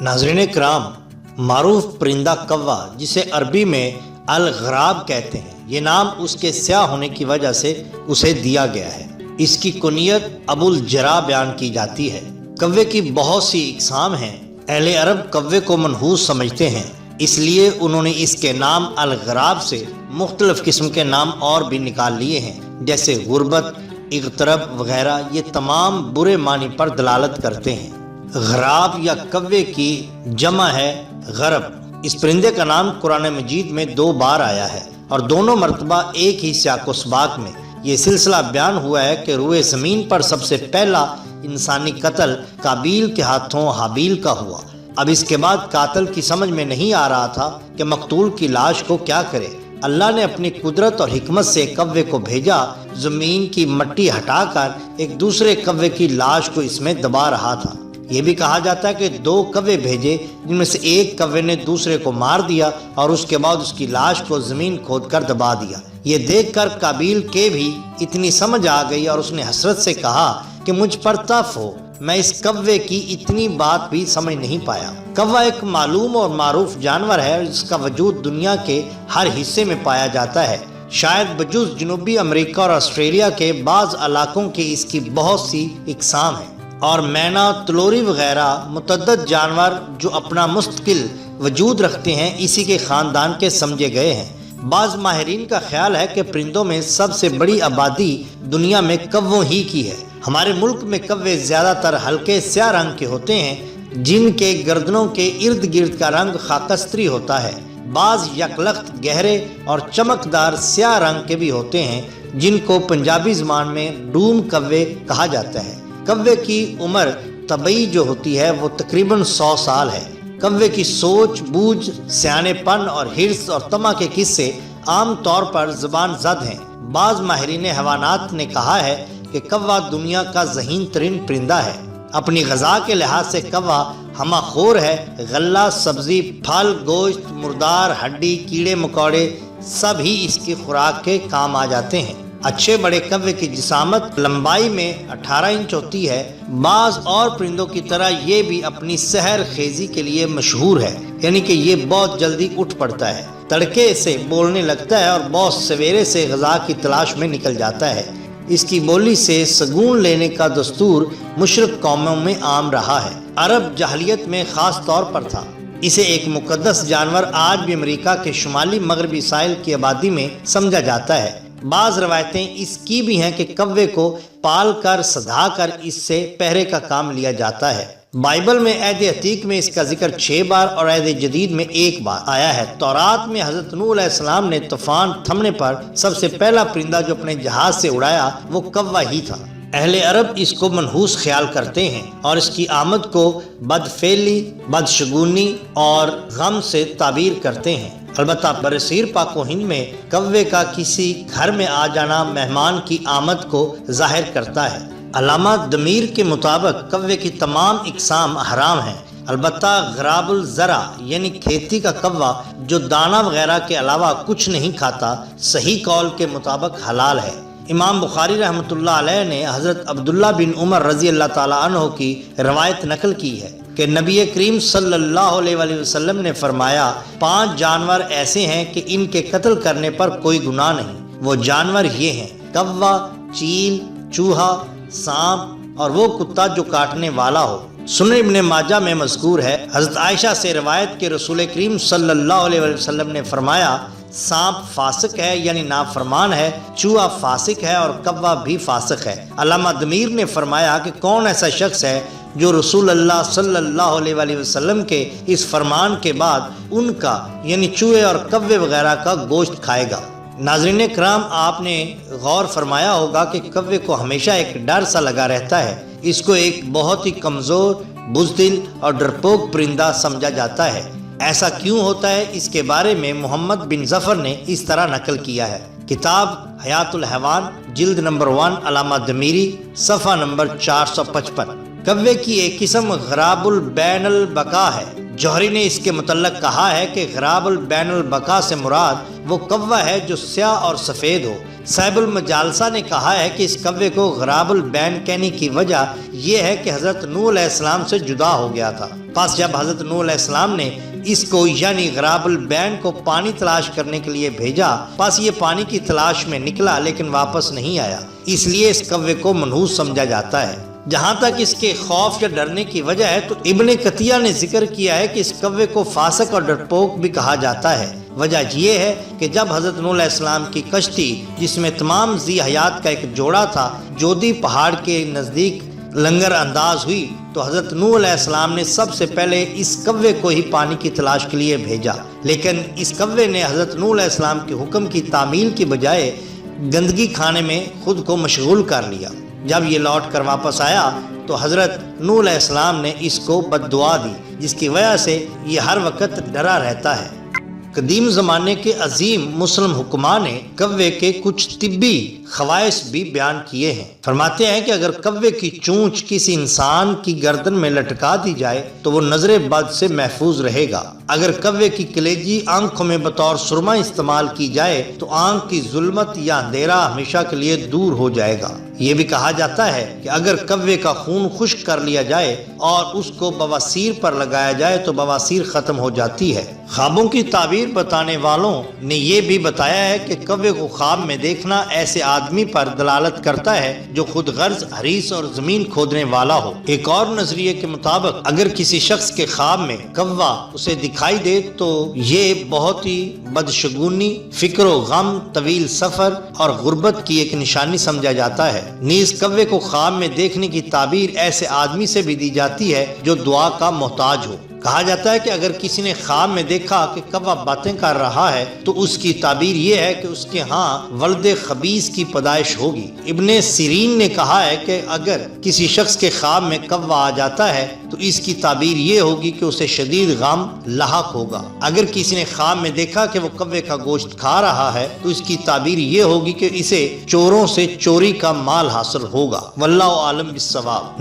ناظرین کرام، معروف پرندہ کوا جسے عربی میں الغراب کہتے ہیں، یہ نام اس کے سیاہ ہونے کی وجہ سے اسے دیا گیا ہے۔ اس کی کنیت ابو الجرا بیان کی جاتی ہے۔ کوے کی بہت سی اقسام ہیں۔ اہل عرب کوے کو منحوس سمجھتے ہیں، اس لیے انہوں نے اس کے نام الغراب سے مختلف قسم کے نام اور بھی نکال لیے ہیں، جیسے غربت، اغترب وغیرہ۔ یہ تمام برے معنی پر دلالت کرتے ہیں۔ غراب یا کوے کی جمع ہے غرب۔ اس پرندے کا نام قرآن مجید میں 2 بار آیا ہے اور دونوں مرتبہ ایک ہی سیاق و سباق میں۔ یہ سلسلہ بیان ہوا ہے کہ روئے زمین پر سب سے پہلا انسانی قتل قابیل کے ہاتھوں حابیل کا ہوا۔ اب اس کے بعد قاتل کی سمجھ میں نہیں آ رہا تھا کہ مقتول کی لاش کو کیا کرے۔ اللہ نے اپنی قدرت اور حکمت سے کوے کو بھیجا، زمین کی مٹی ہٹا کر ایک دوسرے کوے کی لاش کو اس میں دبا رہا تھا۔ یہ بھی کہا جاتا ہے کہ 2 کوے بھیجے، جن میں سے ایک کوے نے دوسرے کو مار دیا اور اس کے بعد اس کی لاش کو زمین کھود کر دبا دیا۔ یہ دیکھ کر قابیل کے بھی اتنی سمجھ آ گئی اور اس نے حسرت سے کہا کہ مجھ پر تف ہو، میں اس کوے کی اتنی بات بھی سمجھ نہیں پایا۔ کوا ایک معلوم اور معروف جانور ہے جس کا وجود دنیا کے ہر حصے میں پایا جاتا ہے۔ شاید بجز جنوبی امریکہ اور آسٹریلیا کے بعض علاقوں کے اس کی بہت سی اقسام ہیں، اور مینا، تلوری وغیرہ متعدد جانور جو اپنا مستقل وجود رکھتے ہیں اسی کے خاندان کے سمجھے گئے ہیں۔ بعض ماہرین کا خیال ہے کہ پرندوں میں سب سے بڑی آبادی دنیا میں کووں ہی کی ہے۔ ہمارے ملک میں کوے زیادہ تر ہلکے سیاہ رنگ کے ہوتے ہیں، جن کے گردنوں کے ارد گرد کا رنگ خاکستری ہوتا ہے۔ بعض یکلخت گہرے اور چمکدار سیاہ رنگ کے بھی ہوتے ہیں، جن کو پنجابی زبان میں ڈوم کوے کہا جاتا ہے۔ کوے کی عمر طبعی جو ہوتی ہے وہ تقریباً 100 سال ہے۔ کوے کی سوچ بوجھ، سیانے پن اور حرص اور طمع کے قصے عام طور پر زبان زد ہیں۔ بعض ماہرین حیوانات نے کہا ہے کہ کوا دنیا کا ذہین ترین پرندہ ہے۔ اپنی غذا کے لحاظ سے کوا ہمہ خور ہے۔ غلہ، سبزی، پھل، گوشت، مردار، ہڈی، کیڑے مکوڑے سب ہی اس کی خوراک کے کام آ جاتے ہیں۔ اچھے بڑے کوے کی جسامت لمبائی میں 18 انچ ہوتی ہے۔ بعض اور پرندوں کی طرح یہ بھی اپنی سحر خیزی کے لیے مشہور ہے، یعنی کہ یہ بہت جلدی اٹھ پڑتا ہے، تڑکے سے بولنے لگتا ہے اور بہت سویرے سے غذا کی تلاش میں نکل جاتا ہے۔ اس کی بولی سے سگون لینے کا دستور مشرق قوموں میں عام رہا ہے۔ عرب جاہلیت میں خاص طور پر تھا۔ اسے ایک مقدس جانور آج بھی امریکہ کے شمالی مغربی ساحل کی آبادی میں سمجھا جاتا ہے۔ بعض روایتیں اس کی بھی ہیں کہ کوے کو پال کر سدھا کر اس سے پہرے کا کام لیا جاتا ہے۔ بائبل میں عہد عتیق میں اس کا ذکر 6 بار اور عہد جدید میں 1 بار آیا ہے۔ تورات میں حضرت نوح علیہ السلام نے طوفان تھمنے پر سب سے پہلا پرندہ جو اپنے جہاز سے اڑایا وہ کوا ہی تھا۔ اہل عرب اس کو منحوس خیال کرتے ہیں اور اس کی آمد کو بدفعلی، بدشگونی اور غم سے تعبیر کرتے ہیں۔ البتہ برصغیر پاک و ہند میں کوے کا کسی گھر میں آ جانا مہمان کی آمد کو ظاہر کرتا ہے۔ علامہ دمیر کے مطابق کوے کی تمام اقسام حرام ہیں، البتہ غراب الزرع یعنی کھیتی کا کوا جو دانہ وغیرہ کے علاوہ کچھ نہیں کھاتا، صحیح قول کے مطابق حلال ہے۔ امام بخاری رحمۃ اللہ علیہ نے حضرت عبداللہ بن عمر رضی اللہ تعالیٰ عنہ کی روایت نقل کی ہے کہ نبی کریم صلی اللہ علیہ وآلہ وسلم نے فرمایا، 5 جانور ایسے ہیں کہ ان کے قتل کرنے پر کوئی گناہ نہیں۔ وہ جانور یہ ہیں: کوا، چیل، چوہا، سانپ اور وہ کتا جو کاٹنے والا ہو۔ سنن ابن ماجہ میں مذکور ہے، حضرت عائشہ سے روایت کہ رسول کریم صلی اللہ علیہ وسلم نے فرمایا، سانپ فاسق ہے یعنی نافرمان ہے، چوہا فاسق ہے اور کوا بھی فاسق ہے۔ علامہ دمیر نے فرمایا کہ کون ایسا شخص ہے جو رسول اللہ صلی اللہ علیہ وآلہ وسلم کے اس فرمان کے بعد ان کا یعنی چوہے اور کوے وغیرہ کا گوشت کھائے گا۔ ناظرین کرام، آپ نے غور فرمایا ہوگا کہ کوے کو ہمیشہ ایک ڈر سا لگا رہتا ہے۔ اس کو ایک بہت ہی کمزور، بزدل اور ڈرپوک پرندہ سمجھا جاتا ہے۔ ایسا کیوں ہوتا ہے، اس کے بارے میں محمد بن ظفر نے اس طرح نقل کیا ہے۔ کتاب حیات الحیوان، جلد نمبر 1، علامہ دمیری، صفحہ نمبر 455۔ کوے کی ایک قسم غراب البین البقا ہے۔ جوہری نے اس کے متعلق کہا ہے کہ غراب البین البقا سے مراد وہ کوا ہے جو سیاہ اور سفید ہو۔ صاحب المجالسہ نے کہا ہے کہ اس کوے کو غراب البین کہنے کی وجہ یہ ہے کہ حضرت نوح علیہ السلام سے جدا ہو گیا تھا۔ پس جب حضرت نوح علیہ السلام نے اس کو یعنی غراب البین کو پانی تلاش کرنے کے لیے بھیجا، پس یہ پانی کی تلاش میں نکلا لیکن واپس نہیں آیا، اس لیے اس کوے کو منحوس سمجھا جاتا ہے۔ جہاں تک اس کے خوف یا ڈرنے کی وجہ ہے تو ابن قطیہ نے ذکر کیا ہے کہ اس کوے کو فاسق اور ڈرپوک بھی کہا جاتا ہے۔ وجہ یہ ہے کہ جب حضرت نوح علیہ السلام کی کشتی جس میں تمام ذی حیات کا ایک جوڑا تھا جودی پہاڑ کے نزدیک لنگر انداز ہوئی تو حضرت نوح علیہ السلام نے سب سے پہلے اس کوے کو ہی پانی کی تلاش کے لیے بھیجا، لیکن اس کوے نے حضرت نوح علیہ السلام کے حکم کی تعمیل کی بجائے گندگی کھانے میں خود کو مشغول کر لیا۔ جب یہ لوٹ کر واپس آیا تو حضرت نوح علیہ السلام نے اس کو بد دعا دی، جس کی وجہ سے یہ ہر وقت ڈرا رہتا ہے۔ قدیم زمانے کے عظیم مسلم حکماء نے کوے کے کچھ طبی خواص بھی بیان کیے ہیں۔ فرماتے ہیں کہ اگر کوے کی چونچ کسی انسان کی گردن میں لٹکا دی جائے تو وہ نظر بد سے محفوظ رہے گا۔ اگر کوے کی کلیجی آنکھوں میں بطور سرما استعمال کی جائے تو آنکھ کی ظلمت یا اندھیرا ہمیشہ کے لیے دور ہو جائے گا۔ یہ بھی کہا جاتا ہے کہ اگر کوے کا خون خشک کر لیا جائے اور اس کو بواسیر پر لگایا جائے تو بواسیر ختم ہو جاتی ہے۔ خوابوں کی تعبیر بتانے والوں نے یہ بھی بتایا ہے کہ کوے کو خواب میں دیکھنا ایسے آدمی پر دلالت کرتا ہے جو خود غرض حریص اور زمین کھودنے والا ہو۔ ایک اور نظریے کے مطابق اگر کسی شخص کے خواب میں کوہ اسے دکھائی دے تو یہ بہت ہی بدشگونی، فکر و غم، طویل سفر اور غربت کی ایک نشانی سمجھا جاتا ہے۔ نیز کوے کو خواب میں دیکھنے کی تعبیر ایسے آدمی سے بھی دی جاتی ہے جو دعا کا محتاج ہو۔ کہا جاتا ہے کہ اگر کسی نے خواب میں دیکھا کہ کوہ باتیں کر رہا ہے تو اس کی تعبیر یہ ہے کہ اس کے ہاں ولد خبیث کی پیدائش ہوگی۔ ابن سیرین نے کہا ہے کہ اگر کسی شخص کے خواب میں کوہ آ جاتا ہے تو اس کی تعبیر یہ ہوگی کہ اسے شدید غم لاحق ہوگا۔ اگر کسی نے خواب میں دیکھا کہ وہ کوے کا گوشت کھا رہا ہے تو اس کی تعبیر یہ ہوگی کہ اسے چوروں سے چوری کا مال حاصل ہوگا۔ واللہ عالم بالصواب۔